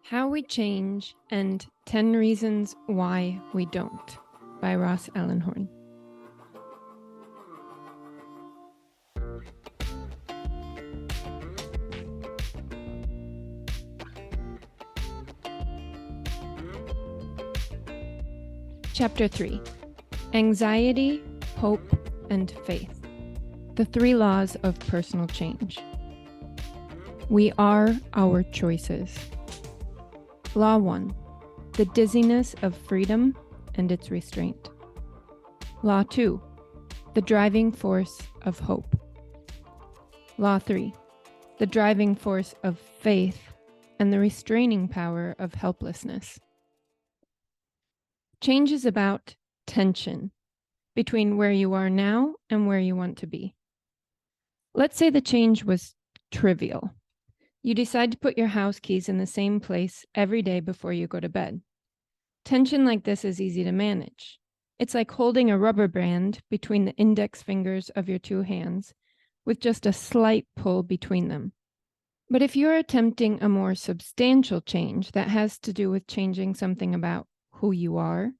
How We Change and 10 Reasons Why We Don't by Ross Allenhorn. Chapter 3. Anxiety, Hope, and Faith. The 3 Laws of Personal Change. We are our choices. Law 1. The dizziness of freedom and its restraint. Law 2. The driving force of hope. Law 3. The driving force of faith and the restraining power of helplessness. Change is about tension between where you are now and where you want to be. Let's say the change was trivial. You decide to put your house keys in the same place every day before you go to bed. Tension like this is easy to manage. It's like holding a rubber band between the index fingers of your 2 hands with just a slight pull between them. But if you're attempting a more substantial change that has to do with changing something about who you are,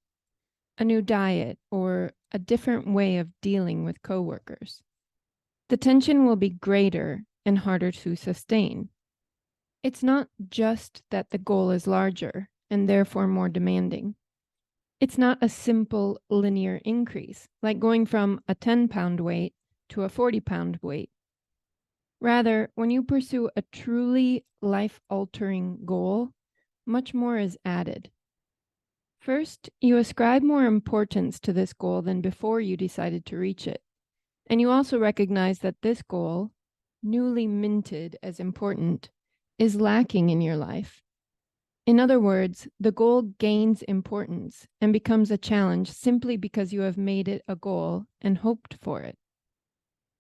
a new diet, or a different way of dealing with coworkers, the tension will be greater and harder to sustain. It's not just that the goal is larger and therefore more demanding. It's not a simple linear increase, like going from a 10-pound weight to a 40-pound weight. Rather, when you pursue a truly life-altering goal, much more is added. First, you ascribe more importance to this goal than before you decided to reach it. And you also recognize that this goal, newly minted as important, is lacking in your life. In other words, the goal gains importance and becomes a challenge simply because you have made it a goal and hoped for it.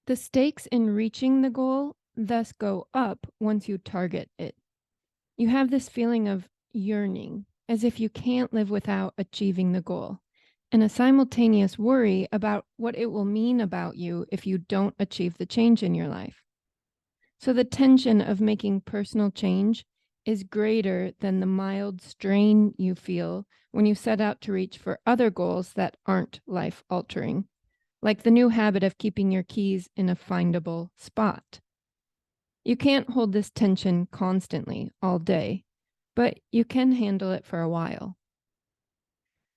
The stakes in reaching the goal thus go up once you target it. You have this feeling of yearning, as if you can't live without achieving the goal, and a simultaneous worry about what it will mean about you if you don't achieve the change in your life. So the tension of making personal change is greater than the mild strain you feel when you set out to reach for other goals that aren't life-altering, like the new habit of keeping your keys in a findable spot. You can't hold this tension constantly all day, but you can handle it for a while.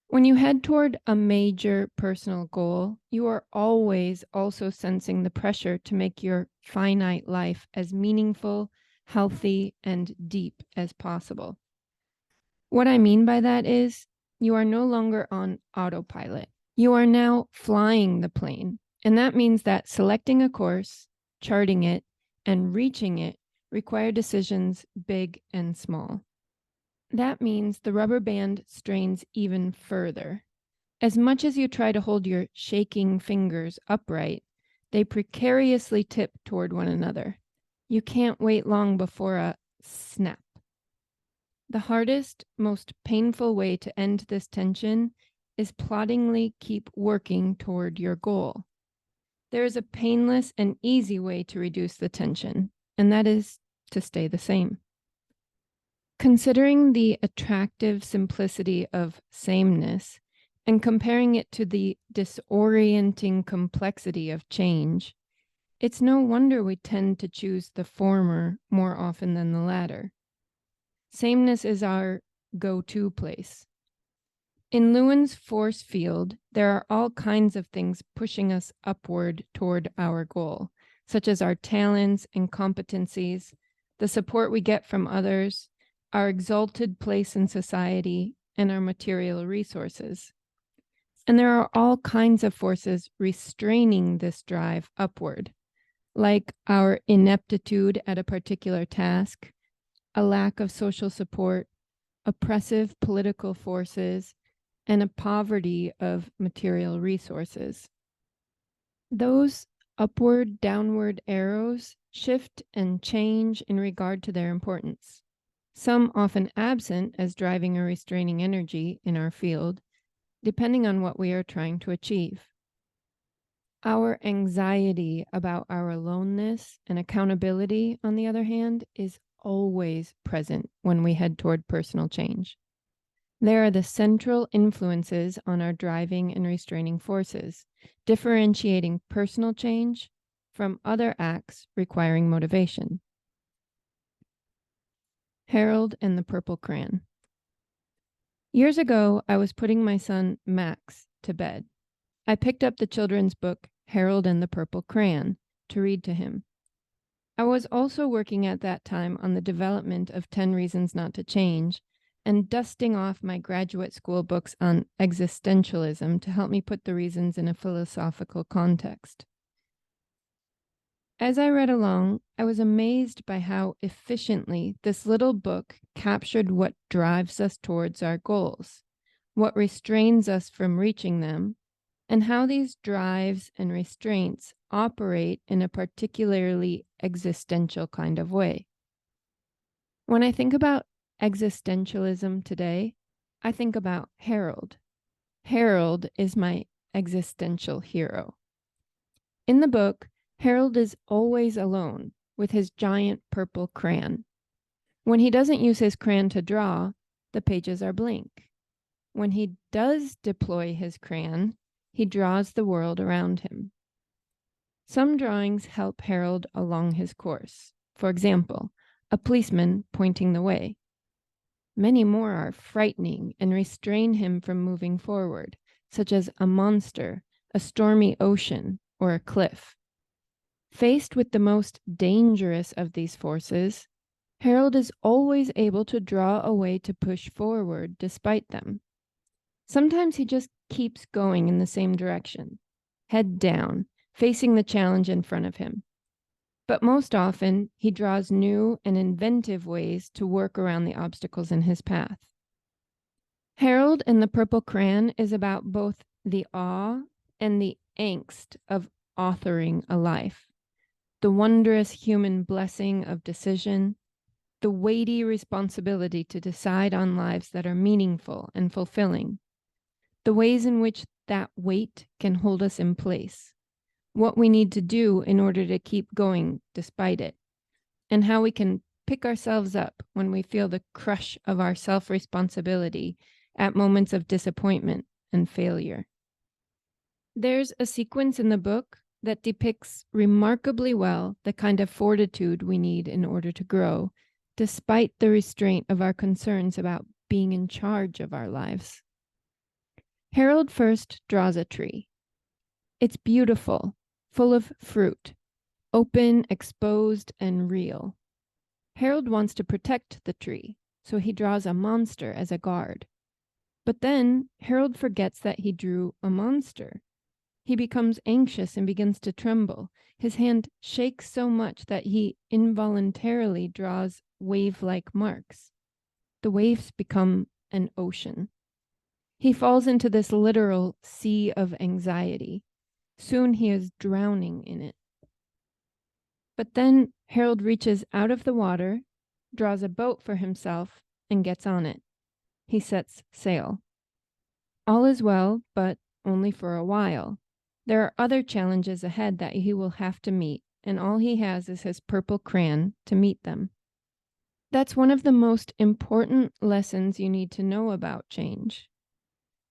When you head toward a major personal goal, you are always also sensing the pressure to make your finite life as meaningful, healthy, and deep as possible. What I mean by that is, you are no longer on autopilot. You are now flying the plane, and that means that selecting a course, charting it, and reaching it require decisions big and small. That means the rubber band strains even further. As much as you try to hold your shaking fingers upright, they precariously tip toward one another. You can't wait long before a snap. The hardest, most painful way to end this tension is ploddingly keep working toward your goal. There is a painless and easy way to reduce the tension, and that is to stay the same. Considering the attractive simplicity of sameness and comparing it to the disorienting complexity of change, it's no wonder we tend to choose the former more often than the latter. Sameness is our go-to place. In Lewin's force field, there are all kinds of things pushing us upward toward our goal, such as our talents and competencies, the support we get from others, our exalted place in society, and our material resources. And there are all kinds of forces restraining this drive upward, like our ineptitude at a particular task, a lack of social support, oppressive political forces, and a poverty of material resources. Those upward, downward arrows shift and change in regard to their importance. Some often absent as driving or restraining energy in our field, depending on what we are trying to achieve. Our anxiety about our aloneness and accountability, on the other hand, is always present when we head toward personal change. They are the central influences on our driving and restraining forces, differentiating personal change from other acts requiring motivation. Harold and the Purple Crayon. Years ago, I was putting my son Max to bed. I picked up the children's book, Harold and the Purple Crayon, to read to him. I was also working at that time on the development of 10 Reasons Not to Change and dusting off my graduate school books on existentialism to help me put the reasons in a philosophical context. As I read along, I was amazed by how efficiently this little book captured what drives us towards our goals, what restrains us from reaching them, and how these drives and restraints operate in a particularly existential kind of way. When I think about existentialism today, I think about Harold. Harold is my existential hero. In the book, Harold is always alone with his giant purple crayon. When he doesn't use his crayon to draw, the pages are blank. When he does deploy his crayon, he draws the world around him. Some drawings help Harold along his course. For example, a policeman pointing the way. Many more are frightening and restrain him from moving forward, such as a monster, a stormy ocean, or a cliff. Faced with the most dangerous of these forces, Harold is always able to draw a way to push forward despite them. Sometimes he just keeps going in the same direction, head down, facing the challenge in front of him. But most often, he draws new and inventive ways to work around the obstacles in his path. Harold and the Purple Crayon is about both the awe and the angst of authoring a life, the wondrous human blessing of decision, the weighty responsibility to decide on lives that are meaningful and fulfilling, the ways in which that weight can hold us in place, what we need to do in order to keep going despite it, and how we can pick ourselves up when we feel the crush of our self-responsibility at moments of disappointment and failure. There's a sequence in the book that depicts remarkably well the kind of fortitude we need in order to grow, despite the restraint of our concerns about being in charge of our lives. Harold first draws a tree. It's beautiful, full of fruit, open, exposed, and real. Harold wants to protect the tree, so he draws a monster as a guard. But then Harold forgets that he drew a monster. He becomes anxious and begins to tremble. His hand shakes so much that he involuntarily draws wave-like marks. The waves become an ocean. He falls into this literal sea of anxiety. Soon he is drowning in it. But then Harold reaches out of the water, draws a boat for himself, and gets on it. He sets sail. All is well, but only for a while. There are other challenges ahead that he will have to meet, and all he has is his purple crayon to meet them. That's one of the most important lessons you need to know about change.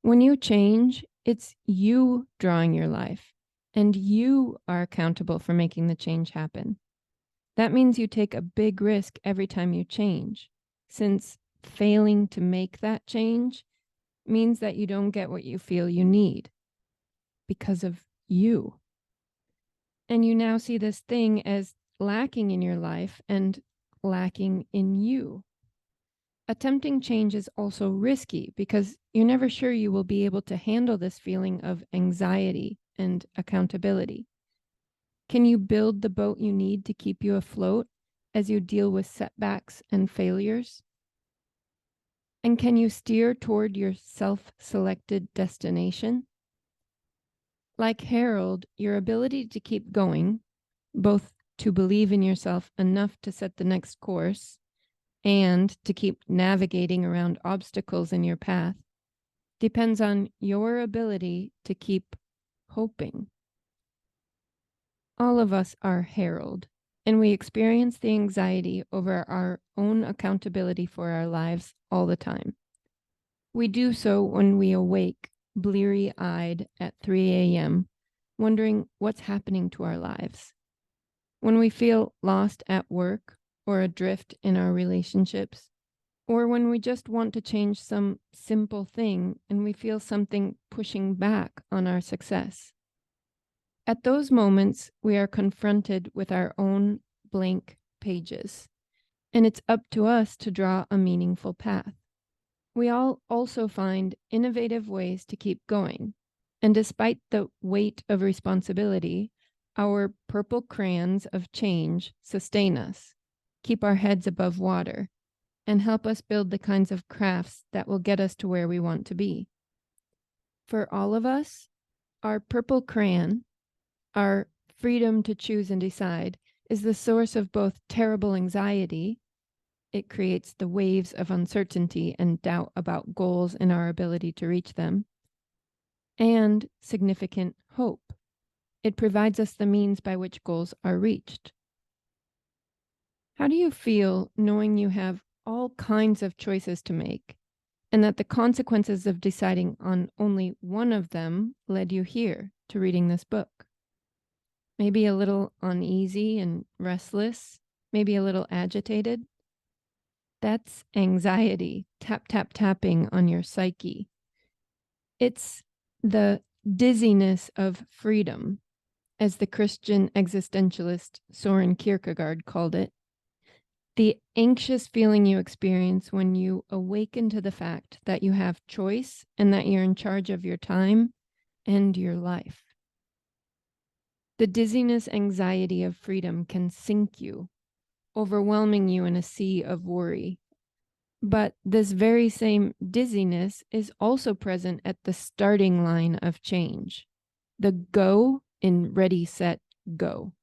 When you change, it's you drawing your life, and you are accountable for making the change happen. That means you take a big risk every time you change, since failing to make that change means that you don't get what you feel you need because of you. And you now see this thing as lacking in your life and lacking in you. Attempting change is also risky because you're never sure you will be able to handle this feeling of anxiety and accountability. Can you build the boat you need to keep you afloat as you deal with setbacks and failures? And can you steer toward your self-selected destination? Like Harold, your ability to keep going, both to believe in yourself enough to set the next course and to keep navigating around obstacles in your path, depends on your ability to keep hoping. All of us are Harold, and we experience the anxiety over our own accountability for our lives all the time. We do so when we awake, bleary-eyed at 3 a.m., wondering what's happening to our lives. When we feel lost at work or adrift in our relationships, or when we just want to change some simple thing and we feel something pushing back on our success. At those moments, we are confronted with our own blank pages, and it's up to us to draw a meaningful path. We all also find innovative ways to keep going, and despite the weight of responsibility, our purple crayons of change sustain us, keep our heads above water, and help us build the kinds of crafts that will get us to where we want to be. For all of us, our purple crayon, our freedom to choose and decide, is the source of both terrible anxiety. It creates the waves of uncertainty and doubt about goals and our ability to reach them, and significant hope. It provides us the means by which goals are reached. How do you feel knowing you have all kinds of choices to make, and that the consequences of deciding on only one of them led you here to reading this book? Maybe a little uneasy and restless, maybe a little agitated. That's anxiety, tapping on your psyche. It's the dizziness of freedom, as the Christian existentialist Soren Kierkegaard called it. The anxious feeling you experience when you awaken to the fact that you have choice and that you're in charge of your time and your life. The dizziness anxiety of freedom can sink you, overwhelming you in a sea of worry. But this very same dizziness is also present at the starting line of change, the go in ready, set, go.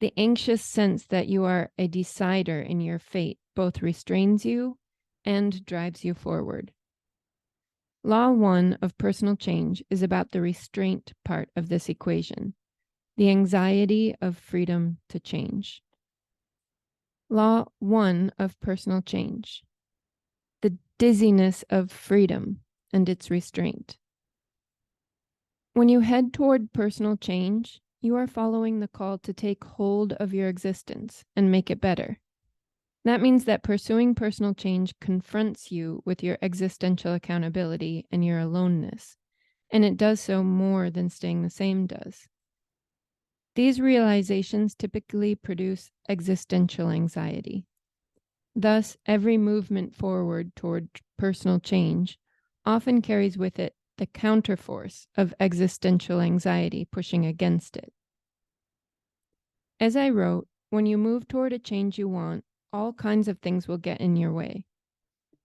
The anxious sense that you are a decider in your fate both restrains you and drives you forward. Law 1 of personal change is about the restraint part of this equation, the anxiety of freedom to change. Law 1 of personal change, the dizziness of freedom and its restraint. When you head toward personal change, you are following the call to take hold of your existence and make it better. That means that pursuing personal change confronts you with your existential accountability and your aloneness, and it does so more than staying the same does. These realizations typically produce existential anxiety. Thus, every movement forward toward personal change often carries with it the counterforce of existential anxiety pushing against it. As I wrote, when you move toward a change you want, all kinds of things will get in your way.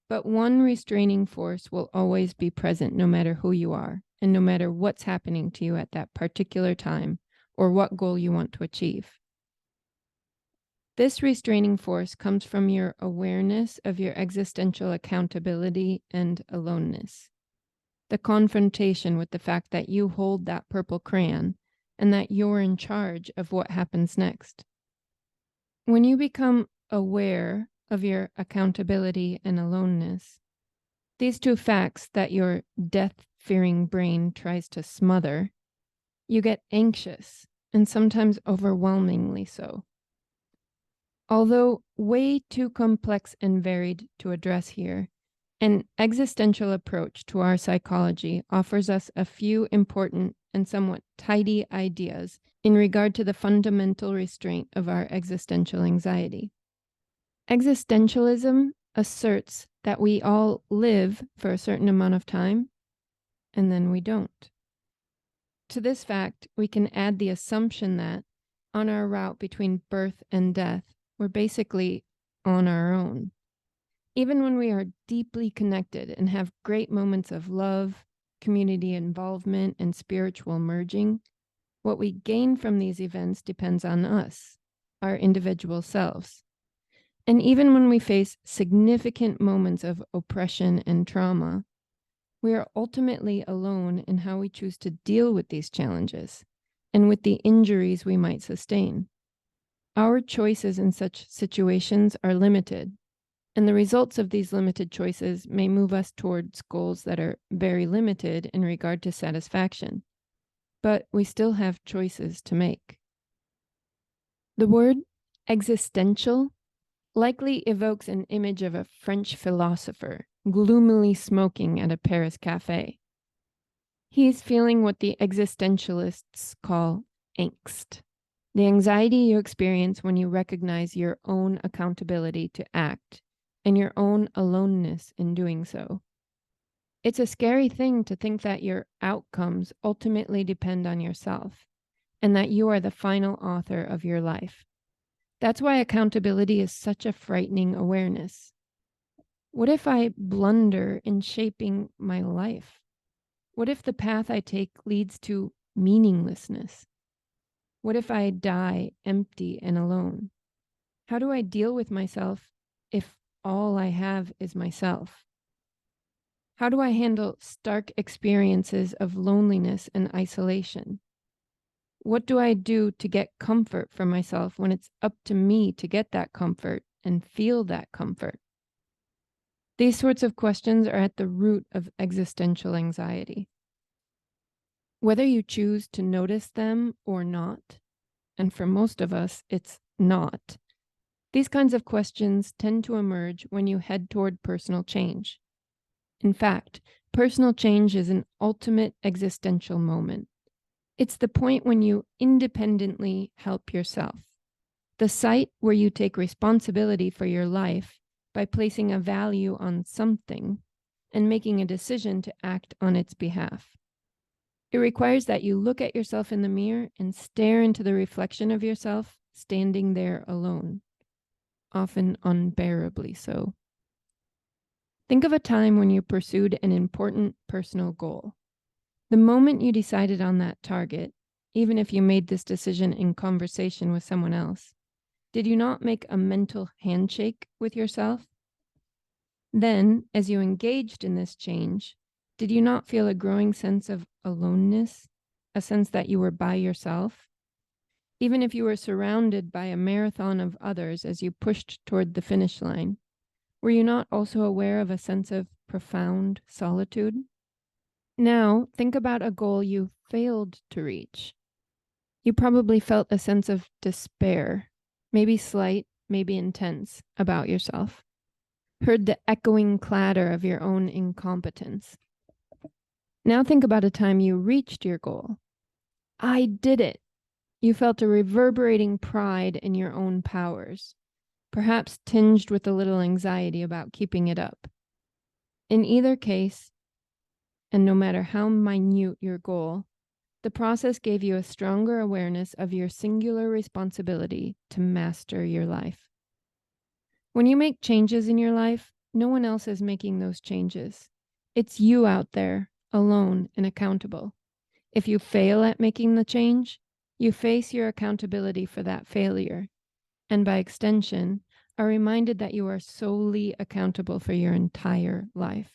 But one restraining force will always be present no matter who you are, and no matter what's happening to you at that particular time, or what goal you want to achieve. This restraining force comes from your awareness of your existential accountability and aloneness. The confrontation with the fact that you hold that purple crayon and that you're in charge of what happens next. When you become aware of your accountability and aloneness, these two facts that your death-fearing brain tries to smother, you get anxious and sometimes overwhelmingly so. Although way too complex and varied to address here, an existential approach to our psychology offers us a few important and somewhat tidy ideas in regard to the fundamental restraint of our existential anxiety. Existentialism asserts that we all live for a certain amount of time, and then we don't. To this fact, we can add the assumption that on our route between birth and death, we're basically on our own. Even when we are deeply connected and have great moments of love, community involvement, and spiritual merging, what we gain from these events depends on us, our individual selves. And even when we face significant moments of oppression and trauma, we are ultimately alone in how we choose to deal with these challenges and with the injuries we might sustain. Our choices in such situations are limited, and the results of these limited choices may move us towards goals that are very limited in regard to satisfaction, but we still have choices to make. The word existential likely evokes an image of a French philosopher gloomily smoking at a Paris cafe. He's feeling what the existentialists call angst, the anxiety you experience when you recognize your own accountability to act and your own aloneness in doing so. It's a scary thing to think that your outcomes ultimately depend on yourself and that you are the final author of your life. That's why accountability is such a frightening awareness. What if I blunder in shaping my life? What if the path I take leads to meaninglessness? What if I die empty and alone? How do I deal with myself if all I have is myself? How do I handle stark experiences of loneliness and isolation? What do I do to get comfort for myself when it's up to me to get that comfort and feel that comfort? These sorts of questions are at the root of existential anxiety. Whether you choose to notice them or not, and for most of us, it's not, these kinds of questions tend to emerge when you head toward personal change. In fact, personal change is an ultimate existential moment. It's the point when you independently help yourself, the site where you take responsibility for your life by placing a value on something and making a decision to act on its behalf. It requires that you look at yourself in the mirror and stare into the reflection of yourself standing there alone, often unbearably so. Think of a time when you pursued an important personal goal. The moment you decided on that target, even if you made this decision in conversation with someone else, did you not make a mental handshake with yourself? Then, as you engaged in this change, did you not feel a growing sense of aloneness, a sense that you were by yourself? Even if you were surrounded by a marathon of others as you pushed toward the finish line, were you not also aware of a sense of profound solitude? Now, think about a goal you failed to reach. You probably felt a sense of despair, maybe slight, maybe intense, about yourself. Heard the echoing clatter of your own incompetence. Now think about a time you reached your goal. I did it. You felt a reverberating pride in your own powers, perhaps tinged with a little anxiety about keeping it up. In either case, and no matter how minute your goal, the process gave you a stronger awareness of your singular responsibility to master your life. When you make changes in your life, no one else is making those changes. It's you out there, alone and accountable. If you fail at making the change, you face your accountability for that failure, and by extension, are reminded that you are solely accountable for your entire life.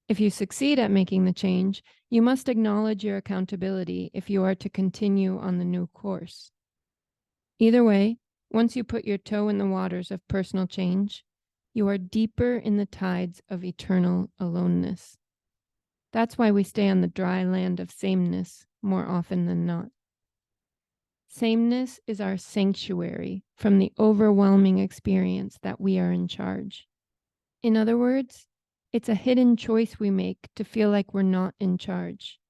If you succeed at making the change, you must acknowledge your accountability if you are to continue on the new course. Either way, once you put your toe in the waters of personal change, you are deeper in the tides of eternal aloneness. That's why we stay on the dry land of sameness more often than not. Sameness is our sanctuary from the overwhelming experience that we are in charge. In other words, it's a hidden choice we make to feel like we're not in charge.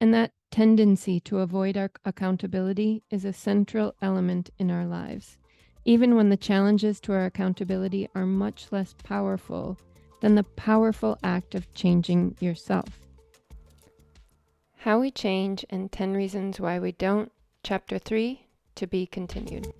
And that tendency to avoid our accountability is a central element in our lives, even when the challenges to our accountability are much less powerful than the powerful act of changing yourself. How we change and 10 reasons why we don't, Chapter 3, to be continued.